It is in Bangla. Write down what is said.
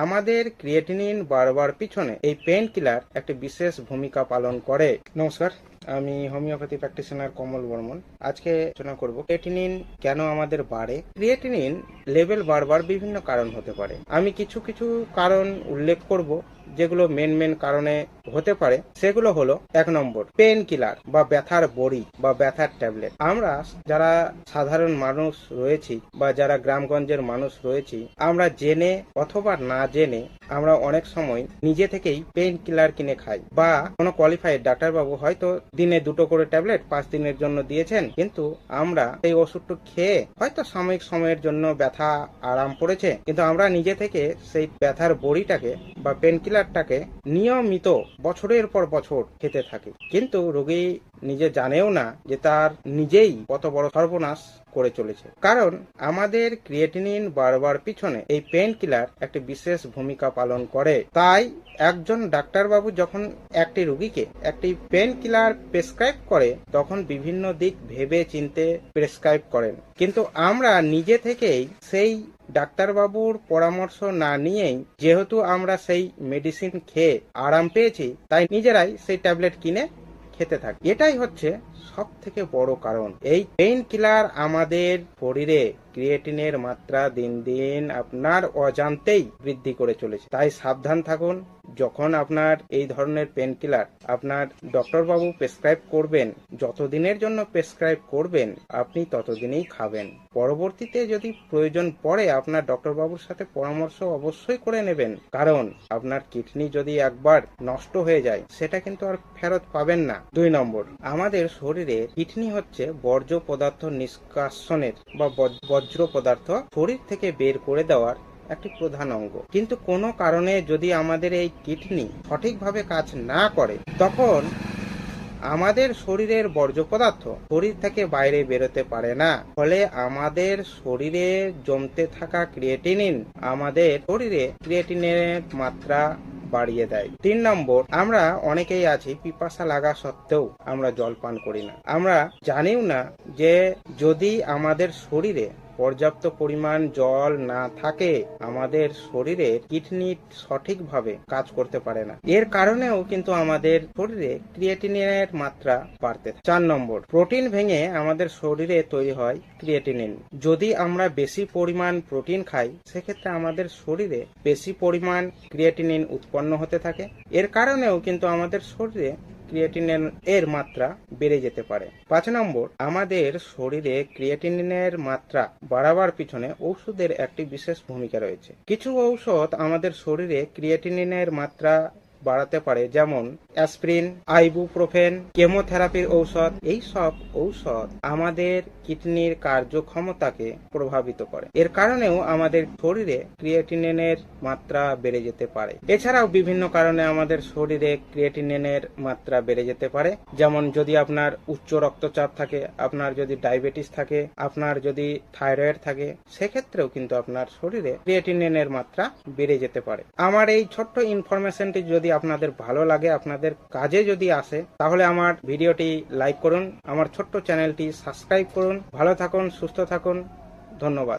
আমাদের ক্রিয়েটিনিন বাড়বার পিছনে এই পেন কিলার একটি বিশেষ ভূমিকা পালন করে। নমস্কার, আমি হোমিওপ্যাথি প্র্যাকটিশনার কমল বর্মন। আজকে আলোচনা করব ক্রিয়েটিনিন কেন আমাদের বাড়ে। ক্রিয়েটিনিন লেভেল বাড়বার বিভিন্ন কারণ হতে পারে। আমি কিছু কারণ উল্লেখ করব যেগুলো মেন কারণে হতে পারে। সেগুলো হলো, 1 নম্বর, পেন কিলার বা ব্যথার বড়ি বা ব্যথার ট্যাবলেট। আমরা যারা সাধারণ মানুষ রয়েছি বা যারা গ্রামগঞ্জের মানুষ রয়েছি, আমরা জেনে অথবা না জেনে আমরা অনেক সময় নিজে থেকেই পেন কিলার কিনে খাই, বা কোনো কোয়ালিফাইড ডাক্তারবাবু হয়তো দিনে 2টো করে ট্যাবলেট 5 দিনের জন্য দিয়েছেন, কিন্তু আমরা এই ওষুধটা খেয়ে হয়তো সাময়িক সময়ের জন্য ব্যথা আরাম পড়েছে, কিন্তু আমরা নিজে থেকে সেই ব্যথার বড়িটাকে বা পেন কিলারটাকে নিয়মিত বছরের পর বছর খেতে থাকি, কিন্তু রোগী নিজে জানেও না যে তার নিজেই কত বড় সর্বনাশ করে চলেছে। কারণ আমাদের ক্রিয়েটিনিন বাড়বার পিছনে এই পেন কিলার একটি বিশেষ ভূমিকা পালন করে। তাই একজন ডাক্তারবাবু যখন একটি রোগীকে একটি পেন কিলার প্রেসক্রাইব করে, তখন বিভিন্ন দিক ভেবে চিনতে প্রেসক্রাইব করেন, কিন্তু আমরা নিজে থেকেই সেই ডাক্তারবাবুর পরামর্শ না নিয়েই, যেহেতু আমরা সেই মেডিসিন খেয়ে আরাম পেয়েছি, তাই নিজেরাই সেই ট্যাবলেট কিনে খেতে থাকি। এটাই হচ্ছে সব থেকে বড় কারণ। এই পেইন কিলার আমাদের শরীরে ক্রিয়েটিনের মাত্রা দিন দিন আপনার অজান্তেই বৃদ্ধি করে চলেছে। তাই সাবধান থাকুন। যখন আপনার এই ধরনের পেন কিলার আপনার ডক্টরবাবু প্রেসক্রাইব করবেন, যতদিনের জন্য প্রেসক্রাইব করবেন আপনি ততদিনই খাবেন। পরবর্তীতে যদি প্রয়োজন পড়ে আপনার ডক্টরবাবুর সাথে পরামর্শ অবশ্যই করে নেবেন, কারণ আপনার কিডনি যদি একবার নষ্ট হয়ে যায় সেটা কিন্তু আর ফেরত পাবেন না। 2 নম্বর, আমাদের শরীরে কিডনি হচ্ছে বর্জ্য পদার্থ নিষ্কাশনের বা বজ্র পদার্থ শরীর থেকে বের করে দেওয়ার একটি প্রধান অঙ্গ। কিন্তু কোনো কারণে যদি আমাদের এই কিডনি সঠিকভাবে কাজ না করে, তখন আমাদের শরীরের বর্জ্য পদার্থ শরীর থেকে বাইরে বেরোতে পারে না। ফলে আমাদের শরীরে জমতে থাকা ক্রিয়েটিনিন আমাদের শরীরে ক্রিয়েটিনের মাত্রা বাড়িয়ে দেয়। 3 নম্বর, আমরা অনেকেই আছি পিপাসা লাগা সত্ত্বেও আমরা জল পান করি না। আমরা জানিও না যে যদি আমাদের শরীরে পর্যাপ্ত পরিমাণ জল না থাকে, আমাদের শরীরে কিডনি সঠিকভাবে কাজ করতে পারে না। এর কারণেও কিন্তু আমাদের শরীরে ক্রিয়েটিনিনের মাত্রা বাড়তে থাকে। 4 নম্বর, প্রোটিন ভেঙে আমাদের শরীরে তৈরি হয় ক্রিয়েটিনিন। যদি আমরা বেশি পরিমাণ প্রোটিন খাই, সেক্ষেত্রে আমাদের শরীরে বেশি পরিমাণ ক্রিয়েটিনিন উৎপন্ন হতে থাকে। এর কারণেও কিন্তু আমাদের শরীরে ক্রিয়েটিনিন এর মাত্রা বেড়ে যেতে পারে। 5 নম্বর, আমাদের শরীরে ক্রিয়েটিনিনের মাত্রা বাড়াবার পিছনে ঔষধের একটি বিশেষ ভূমিকা রয়েছে। কিছু ঔষধ আমাদের শরীরে ক্রিয়েটিনিনের মাত্রা বাড়াতে পারে, যেমন অ্যাসপিরিন, আইবুপ্রোফেন, কেমোথেরাপির ঔষধ। এই সব ঔষধ আমাদের কিডনির কার্যক্ষমতাকে প্রভাবিত করে। এর কারণেও আমাদের শরীরে ক্রিয়েটিনিনের মাত্রা বেড়ে যেতে পারে। এছাড়াও বিভিন্ন কারণে আমাদের শরীরে ক্রিয়েটিনিনের মাত্রা বেড়ে যেতে পারে, যেমন যদি আপনার উচ্চ রক্তচাপ থাকে, আপনার যদি ডায়াবেটিস থাকে, আপনার যদি থাইরয়েড থাকে, সেক্ষেত্রেও কিন্তু আপনার শরীরে ক্রিয়েটিনিনের মাত্রা বেড়ে যেতে পারে। আমার এই ছোট্ট ইনফরমেশনটি যদি আপনাদের ভালো লাগে, আপনাদের কাজে যদি আসে, তাহলে আমার ভিডিওটি লাইক করুন, আমার ছোট্ট চ্যানেলটি সাবস্ক্রাইব করুন। ভালো থাকুন, সুস্থ থাকুন। ধন্যবাদ।